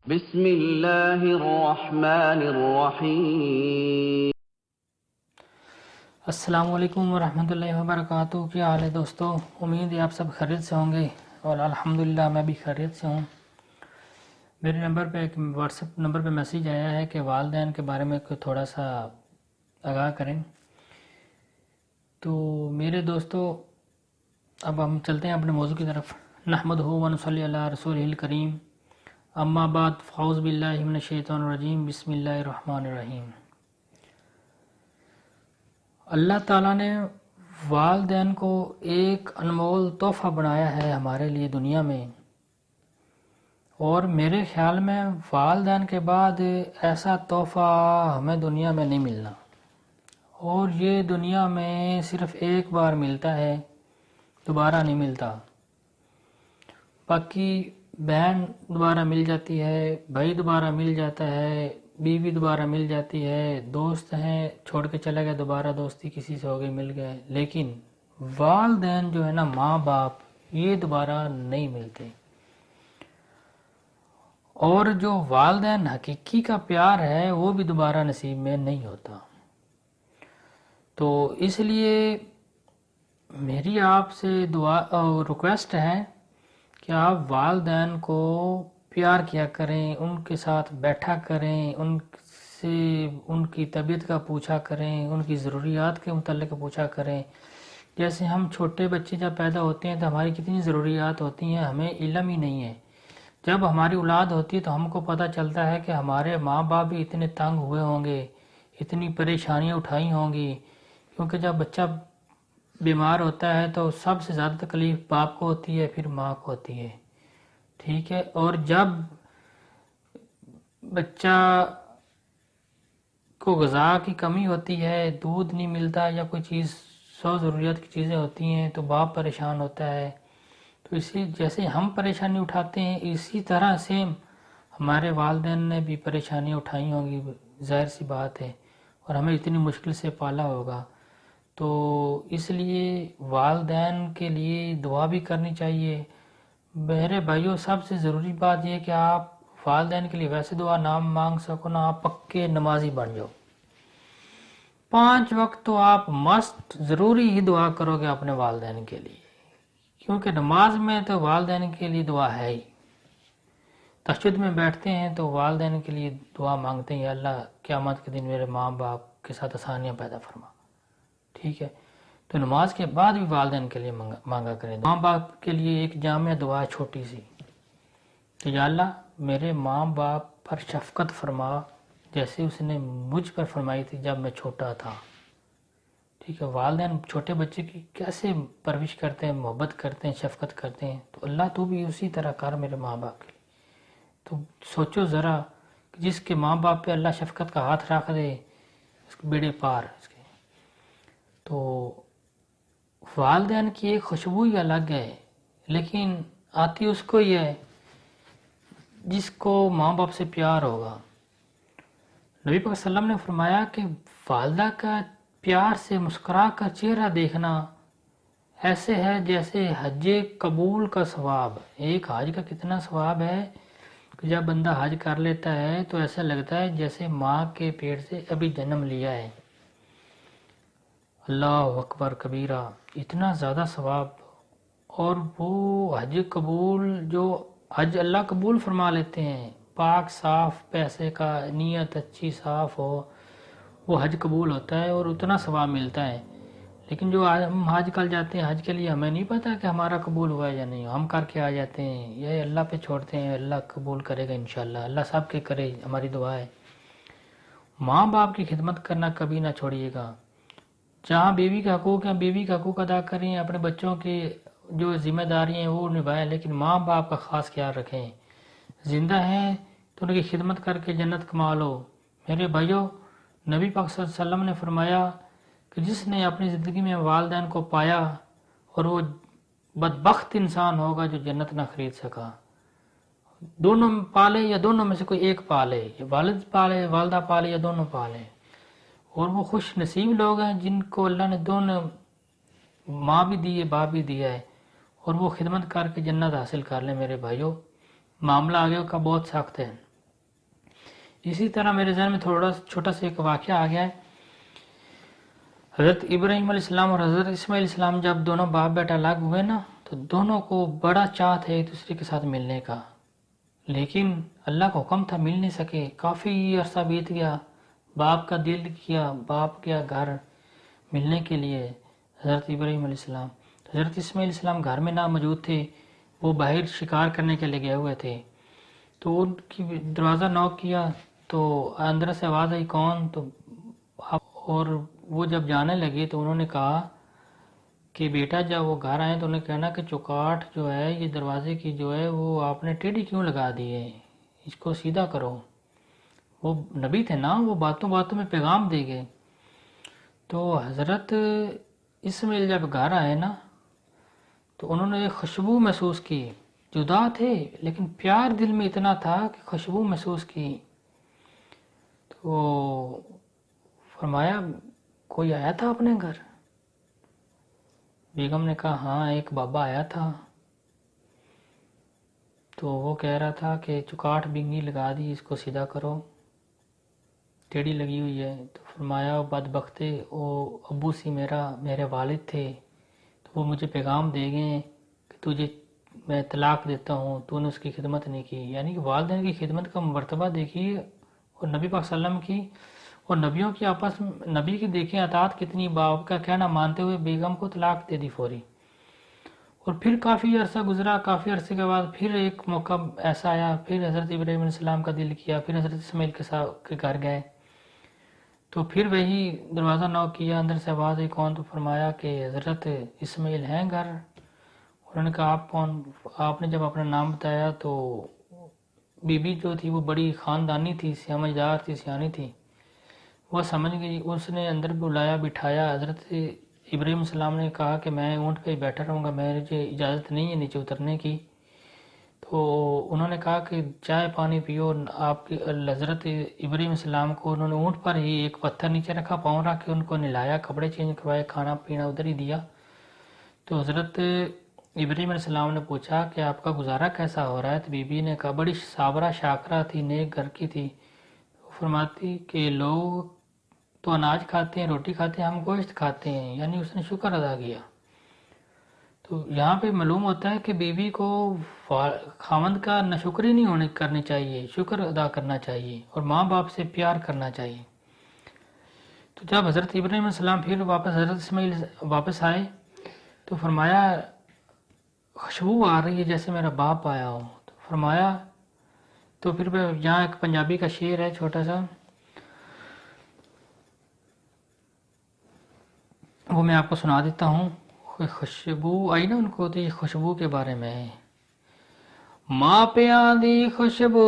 بسم اللہ الرحمن الرحیم۔ السلام علیکم ورحمۃ اللہ وبرکاتہ۔ کیا حال ہے دوستو؟ امید ہے آپ سب خیریت سے ہوں گے اور الحمدللہ میں بھی خیریت سے ہوں۔ میرے نمبر پہ ایک واٹس ایپ نمبر پہ میسیج آیا ہے کہ والدین کے بارے میں تھوڑا سا آگاہ کریں۔ تو میرے دوستو اب ہم چلتے ہیں اپنے موضوع کی طرف۔ نحمدہ و نصلی علی رسولہ الکریم، اما بعد فاعوذ باللہ من الشیطان الرجیم، بسم اللہ الرحمن الرحیم۔ اللہ تعالیٰ نے والدین کو ایک انمول تحفہ بنایا ہے ہمارے لیے دنیا میں، اور میرے خیال میں والدین کے بعد ایسا تحفہ ہمیں دنیا میں نہیں ملنا، اور یہ دنیا میں صرف ایک بار ملتا ہے، دوبارہ نہیں ملتا۔ باقی بہن دوبارہ مل جاتی ہے، بھائی دوبارہ مل جاتا ہے، بیوی دوبارہ مل جاتی ہے، دوست ہیں چھوڑ کے چلے گئے، دوبارہ دوستی کسی سے ہو گئی، مل گئے، لیکن والدین جو ہے نا، ماں باپ، یہ دوبارہ نہیں ملتے۔ اور جو والدین حقیقی کا پیار ہے وہ بھی دوبارہ نصیب میں نہیں ہوتا۔ تو اس لیے میری آپ سے دعا ریکویسٹ ہے کہ آپ والدین کو پیار کیا کریں، ان کے ساتھ بیٹھا کریں، ان سے ان کی طبیعت کا پوچھا کریں، ان کی ضروریات کے متعلق پوچھا کریں۔ جیسے ہم چھوٹے بچے جب پیدا ہوتے ہیں تو ہماری کتنی ضروریات ہوتی ہیں، ہمیں علم ہی نہیں ہے۔ جب ہماری اولاد ہوتی ہے تو ہم کو پتہ چلتا ہے کہ ہمارے ماں باپ بھی اتنے تنگ ہوئے ہوں گے، اتنی پریشانیاں اٹھائی ہوں گی، کیونکہ جب بچہ بیمار ہوتا ہے تو سب سے زیادہ تکلیف باپ کو ہوتی ہے، پھر ماں کو ہوتی ہے، ٹھیک ہے۔ اور جب بچہ کو غذا کی کمی ہوتی ہے، دودھ نہیں ملتا یا کوئی چیز 100 ضروریات کی چیزیں ہوتی ہیں تو باپ پریشان ہوتا ہے۔ تو اسی جیسے ہم پریشانی اٹھاتے ہیں، اسی طرح سے ہمارے والدین نے بھی پریشانیاں اٹھائی ہوں گی، ظاہر سی بات ہے، اور ہمیں اتنی مشکل سے پالا ہوگا۔ تو اس لیے والدین کے لیے دعا بھی کرنی چاہیے۔ میرے بھائیوں، سب سے ضروری بات یہ ہے کہ آپ والدین کے لیے ویسے دعا نہ مانگ سکو نا، آپ پکے نمازی بن جاؤ۔ 5 وقت تو آپ مست ضروری ہی دعا کرو گے اپنے والدین کے لیے، کیونکہ نماز میں تو والدین کے لیے دعا ہے ہی۔ تہجد میں بیٹھتے ہیں تو والدین کے لیے دعا مانگتے ہیں، یا اللہ قیامت کے دن میرے ماں باپ کے ساتھ آسانیاں پیدا فرما، ٹھیک ہے۔ تو نماز کے بعد بھی والدین کے لیے مانگا کریں۔ ماں باپ کے لیے ایک جامع دعا چھوٹی سی، کہ یا اللہ میرے ماں باپ پر شفقت فرما، جیسے اس نے مجھ پر فرمائی تھی جب میں چھوٹا تھا، ٹھیک ہے۔ والدین چھوٹے بچے کی کیسے پرورش کرتے ہیں، محبت کرتے ہیں، شفقت کرتے ہیں، تو اللہ تو بھی اسی طرح کر میرے ماں باپ کے لیے۔ تو سوچو ذرا کہ جس کے ماں باپ پہ اللہ شفقت کا ہاتھ رکھ دے، اس کے بیڑے پار اس کے۔ تو والدین کی ایک خوشبو ہی الگ ہے، لیکن آتی اس کو ہی ہے جس کو ماں باپ سے پیار ہوگا۔ نبی پاک صلی اللہ علیہ وسلم نے فرمایا کہ والدہ کا پیار سے مسکرا کر چہرہ دیکھنا ایسے ہے جیسے حج قبول کا ثواب۔ ایک حج کا کتنا ثواب ہے کہ جب بندہ حج کر لیتا ہے تو ایسا لگتا ہے جیسے ماں کے پیٹ سے ابھی جنم لیا ہے۔ اللہ اکبر کبیرہ، اتنا زیادہ ثواب۔ اور وہ حج قبول، جو حج اللہ قبول فرما لیتے ہیں، پاک صاف پیسے کا، نیت اچھی صاف ہو، وہ حج قبول ہوتا ہے اور اتنا ثواب ملتا ہے۔ لیکن جو ہم حج کر جاتے ہیں، حج کے لیے ہمیں نہیں پتا کہ ہمارا قبول ہوا ہے یا نہیں، ہم کر کے آ جاتے ہیں، یہ اللہ پہ چھوڑتے ہیں، اللہ قبول کرے گا انشاءاللہ، اللہ سب کے کرے، ہماری دعا ہے۔ ماں باپ کی خدمت کرنا کبھی نہ چھوڑیے گا۔ جہاں بیوی کا حقوق ہیں، بیوی کا حقوق ادا کریں، اپنے بچوں کی جو ذمہ داری ہیں وہ نبھائیں، لیکن ماں باپ کا خاص خیال رکھیں۔ زندہ ہیں تو ان کی خدمت کر کے جنت کما لو۔ میرے بھائیوں، نبی پاک صلی اللہ علیہ وسلم نے فرمایا کہ جس نے اپنی زندگی میں والدین کو پایا اور وہ بدبخت انسان ہوگا جو جنت نہ خرید سکا۔ دونوں پالے یا دونوں میں سے کوئی ایک پالے، یا والد پالے، والدہ پالے، یا دونوں پالے۔ اور وہ خوش نصیب لوگ ہیں جن کو اللہ نے دونوں ماں بھی دی ہے، باپ بھی دیا ہے، اور وہ خدمت کر کے جنت حاصل کر لیں۔ میرے بھائیوں، معاملہ آگے کا بہت سخت ہے۔ اسی طرح میرے ذہن میں تھوڑا چھوٹا سا ایک واقعہ آ گیا ہے. حضرت ابراہیم علیہ السلام اور حضرت اسماعیل علیہ السلام جب دونوں باپ بیٹا الگ ہوئے نا تو دونوں کو بڑا چاہ تھا ایک دوسرے کے ساتھ ملنے کا، لیکن اللہ کا حکم تھا مل نہیں سکے. کافی عرصہ بیت گیا، باپ کا دل کیا، باپ گیا گھر ملنے کے لیے حضرت ابراہیم علیہ السلام. حضرت اسماعیل علیہ السلام گھر میں نہ موجود تھے، وہ باہر شکار کرنے کے لیے گئے ہوئے تھے. تو ان کی دروازہ نوک کیا تو اندر سے آواز آئی کون؟ تو اور وہ جب جانے لگے تو انہوں نے کہا کہ بیٹا جب وہ گھر آئے تو انہیں کہنا کہ چوکاٹ جو ہے یہ دروازے کی جو ہے وہ آپ نے ٹیڑھی کیوں لگا دی ہے، اس کو سیدھا کرو. وہ نبی تھے نا، وہ باتوں باتوں میں پیغام دے گئے. تو حضرت اسماعیل جب گھر آئے نا تو انہوں نے ایک خوشبو محسوس کی. جدا تھے لیکن پیار دل میں اتنا تھا کہ خوشبو محسوس کی. تو فرمایا کوئی آیا تھا اپنے گھر؟ بیگم نے کہا ہاں ایک بابا آیا تھا. تو وہ کہہ رہا تھا کہ چوکاٹ بنگی لگا دی، اس کو سیدھا کرو، ٹیڑھی لگی ہوئی ہے. تو فرمایا بدبختے وہ ابو سی میرے والد تھے، تو وہ مجھے پیغام دے گئے کہ تجھے میں طلاق دیتا ہوں، تو نے اس کی خدمت نہیں کی. یعنی کہ والدین کی خدمت کا مرتبہ دیکھیے، اور نبی پاک صلی اللہ علیہ وسلم کی اور نبیوں کی آپس میں نبی کی دیکھیں اطاعت کتنی، باپ کا کہنا مانتے ہوئے بیگم کو طلاق دے دی فوری. اور پھر کافی عرصہ گزرا، کافی عرصے کے بعد پھر ایک موقع ایسا آیا، پھر حضرت ابراہیم علیہ السلام کا دل کیا، پھر حضرت اسماعیل کے گھر گئے تو پھر وہی دروازہ نوک کیا، اندر سے آواز آئی کون؟ تو فرمایا کہ حضرت اسماعیل ہیں گھر. انہوں نے کہا آپ کون؟ آپ نے جب اپنا نام بتایا تو بی بی جو تھی وہ بڑی خاندانی تھی، سمجھدار تھی، سیانی تھی، وہ سمجھ گئی. اس نے اندر بلایا، بٹھایا. حضرت ابراہیم السلام نے کہا کہ میں اونٹ پہ بیٹھا رہوں گا، مجھے اجازت نہیں ہے نیچے اترنے کی. تو انہوں نے کہا کہ چائے پانی پیو. آپ کی حضرت ابراہیم السلام کو انہوں نے اونٹ پر ہی ایک پتھر نیچے رکھا، پاؤں رکھ کے ان کو نہلایا، کپڑے چینج کروائے، کھانا پینا ادھر ہی دیا. تو حضرت ابراہیم علیہ السلام نے پوچھا کہ آپ کا گزارا کیسا ہو رہا ہے؟ تو بی بی نے کہا بڑی صابرہ شاکرہ تھی، نیک گھر کی تھی. فرماتی کہ لوگ تو اناج کھاتے ہیں، روٹی کھاتے ہیں، ہم گوشت کھاتے ہیں. یعنی اس نے شکر ادا کیا. تو یہاں پہ معلوم ہوتا ہے کہ بیوی کو خاوند کا ناشکری نہیں کرنی چاہیے، شکر ادا کرنا چاہیے اور ماں باپ سے پیار کرنا چاہیے. تو جب حضرت ابراہیم علیہ السلام پھر واپس حضرت اسماعیل واپس آئے تو فرمایا خوشبو آ رہی ہے جیسے میرا باپ آیا ہو. تو فرمایا تو پھر یہاں ایک پنجابی کا شعر ہے چھوٹا سا، وہ میں آپ کو سنا دیتا ہوں. خوشبو آئی نا ان کو، تو یہ خوشبو کے بارے میں ہے. ماں پیاں دی خوشبو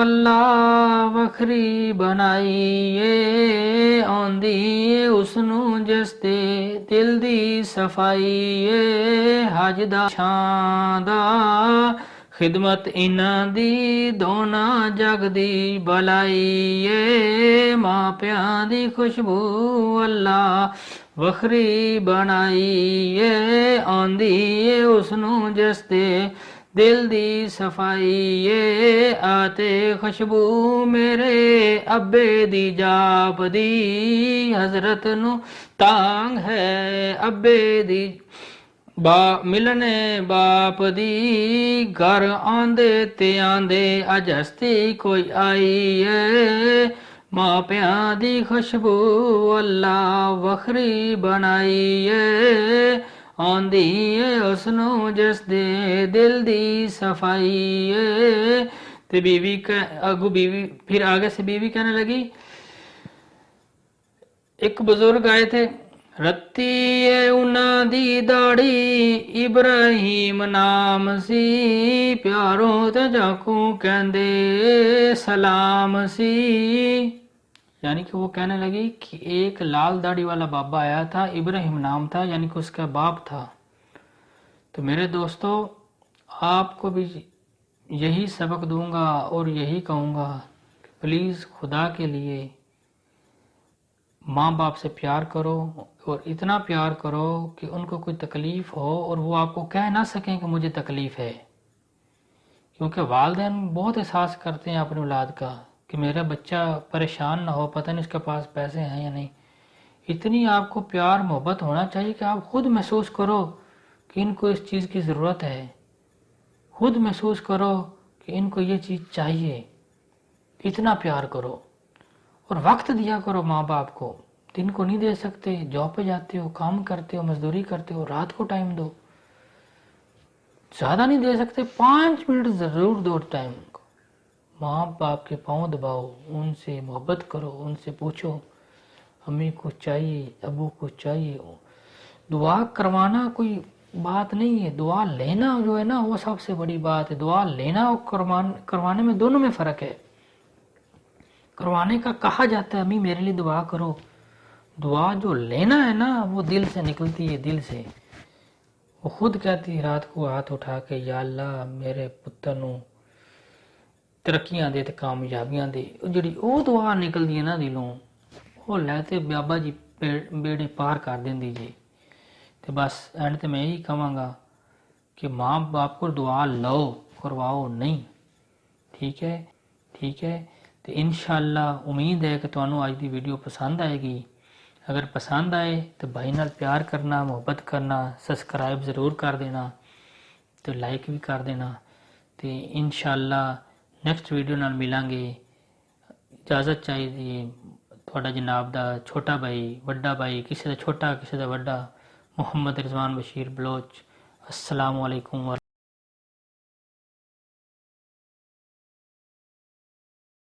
اللہ وکھری بنائیے، آندی اس نو جس دے دل دی صفائیے، حج دا شان دا خدمت انہاں دی دونا جگ دی بلائیے. ماں پیاں دی خوشبو اللہ وکھری بنائیے، آندی اس نو جس دے دل دی صفائیے. آتے خوشبو میرے ابے دی جاب دی، حضرت نو تانگ ہے ابے دی ملنے باپ دی. گھر آندے تے آندے اج ہستی کوئی آئی ہے، ماں پیاں دی خوشبو اللہ وکھری بنائی ہے، آندی اس نو جس دے دل دی صفائی ہے. تے بیوی پھر آگے سے بیوی کہنے لگی، ایک بزرگ آئے تھے، رتی انہاں دی داڑھی ابراہیم نام سی، پیاروں تے جاکوں کہندے سلام سی. یعنی کہ وہ کہنے لگی کہ ایک لال داڑھی والا بابا آیا تھا، ابراہیم نام تھا، یعنی کہ اس کا باپ تھا. تو میرے دوستو آپ کو بھی یہی سبق دوں گا اور یہی کہوں گا کہ پلیز خدا کے لیے ماں باپ سے پیار کرو، اور اتنا پیار کرو کہ ان کو کوئی تکلیف ہو اور وہ آپ کو کہہ نہ سکیں کہ مجھے تکلیف ہے. کیونکہ والدین بہت احساس کرتے ہیں اپنی اولاد کا. کہ میرا بچہ پریشان نہ ہو، پتہ نہیں اس کے پاس پیسے ہیں یا نہیں. اتنی آپ کو پیار محبت ہونا چاہیے کہ آپ خود محسوس کرو کہ ان کو اس چیز کی ضرورت ہے، خود محسوس کرو کہ ان کو یہ چیز چاہیے. اتنا پیار کرو اور وقت دیا کرو ماں باپ کو. دن کو نہیں دے سکتے، جاب پہ جاتے ہو، کام کرتے ہو، مزدوری کرتے ہو، رات کو ٹائم دو. زیادہ نہیں دے سکتے، 5 منٹ ضرور دو ٹائم کو. ماں باپ کے پاؤں دباؤ، ان سے محبت کرو، ان سے پوچھو امی کو چاہیے، ابو کو چاہیے. دعا کروانا کوئی بات نہیں ہے، دعا لینا جو ہے نا وہ سب سے بڑی بات ہے. دعا لینا اور کروانے میں دونوں میں فرق ہے. کروانے کا کہا جاتا ہے امی میرے لیے دعا کرو، دعا جو لینا ہے نا وہ دل سے نکلتی ہے، دل سے. وہ خود کہتی ہے رات کو ہاتھ اٹھا کے یا اللہ میرے پتر نو ترقیاں دے تے کامیابیاں دے. جڑی وہ دعا نکلدی ہے نا دلوں، وہ لیتے بابا جی بیڑے پار کر دیندی جی. تے بس اینڈ تے میں یہی کہاں گا کہ ماں باپ کو دعا لو، کرواؤ نہیں. ٹھیک ہے، ٹھیک ہے. تو انشاءاللہ امید ہے کہ تمہیں آج دی ویڈیو پسند آئے گی. اگر پسند آئے تو بھائی نال پیار کرنا، محبت کرنا، سبسکرائب ضرور کر دینا، تو لائک بھی کر دینا. تو انشاءاللہ نیکسٹ ویڈیو نال ملیں گے. اجازت چاہیے تھوڑا جناب دا چھوٹا بھائی، بڑا بھائی، کسی دا چھوٹا کسی دا بڑا، محمد رضوان بشیر بلوچ. السلام علیکم.